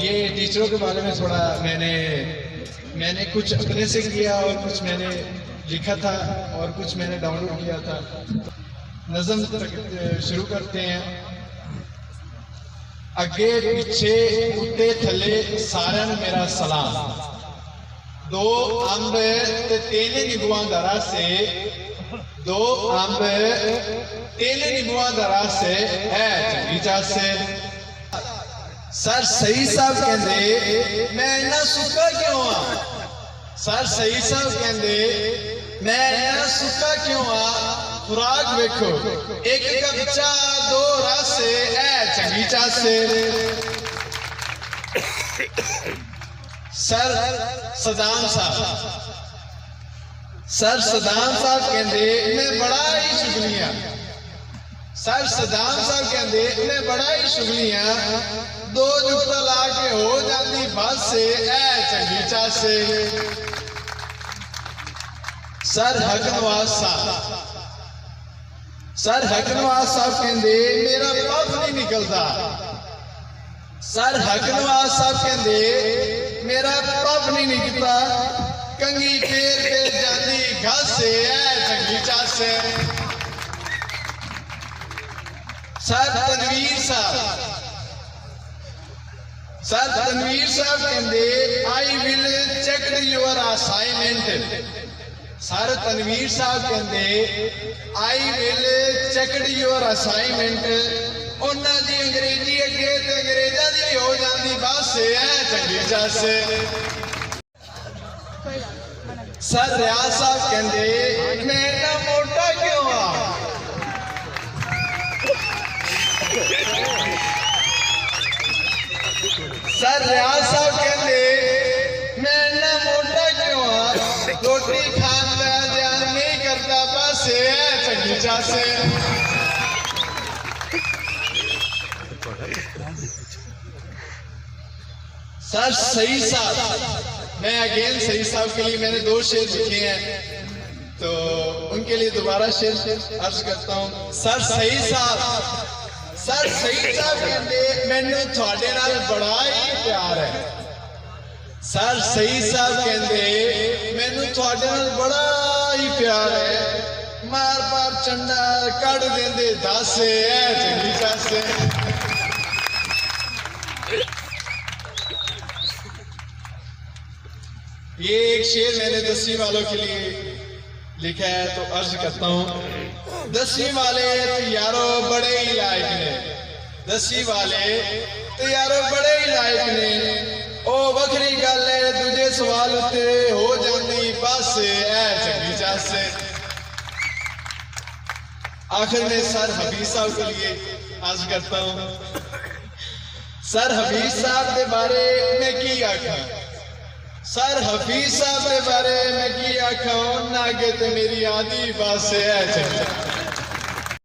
ये टीचरों के बारे में थोड़ा मैंने कुछ अपने से किया और कुछ मैंने लिखा था और कुछ मैंने डाउनलोड किया था। नज़म शुरू करते हैं। अगे पीछे उत्ते थले सारन मेरा सलाम, दो अंब ते तेले निबुआ दरा से, दो अंब तेले निबुआ दरा से है चंगीचा से। सर सही साहब कहते मैं इन्ना सुक्का क्यों आ, सर सही साहब कहते मैं इन्ना सुक्का क्यों आ, खुराक देखो एक कच्चा दो रासे है चंगीचा से। सर सदाम साहब कहते मैं बड़ा ही शुक्रिया, सर सदाम साहब कहते मैं बड़ा ही शुक्रिया, दो जुगता ला के हो जाती बस से ऐ चंगीचा से। सर हक नवाज साहब कहते मेरा पफ नहीं निकलता, सर हक नवाज साहब कहते मेरा पफ नहीं निकलता, कंगी फेर के जाती घास से ऐ चंगीचा से। सर तनवीर साहब कहते I will check your assignment, sir Tanveer साहब कहते I will check your assignment, उन्होंने दी अंग्रेजी अगे तो अंग्रेजा दी हो जाती बस है चंगीचा से। सर रियाज साहब कहते मैं इतना मोटा क्यों आ, सर रियाज साहब कहते मैं इतना मोटा क्यों आ, रोटी खान का ध्यान नहीं करता बस है चंगीचा से। सर सही साहब, मैं अगेन सही साहब के लिए मैंने दो शेर लिखे हैं तो उनके लिए दोबारा शेर अर्ज करता हूँ। सर सही साहब कहते मैनू थोड़े नाल बड़ा ही प्यार है, सर सही साहब कहते मैनू थोड़े नाल बड़ा ही प्यार है, मार पार चंडा कड़ देंदे दस है चंगीचा से। ये एक शेर मैंने 10वीं वालों के लिए लिखा है तो अर्ज करता हूँ। 10वीं वाले तो यारो बड़े ही लायक ने, 10वीं वाले तो यारो बड़े ही लायक ने, ओ वखरी गल है दूजे सवाल उत्ते हो जाती बस ऐ चंगीचा से। आखिर में सर हफीज साहब के लिए अर्ज करता हूँ। सर हफीज साहब के बारे में की आखा, सर हफीज साहब के बारे में की आखा, उन्हें आगे तो मेरी आदि बस है।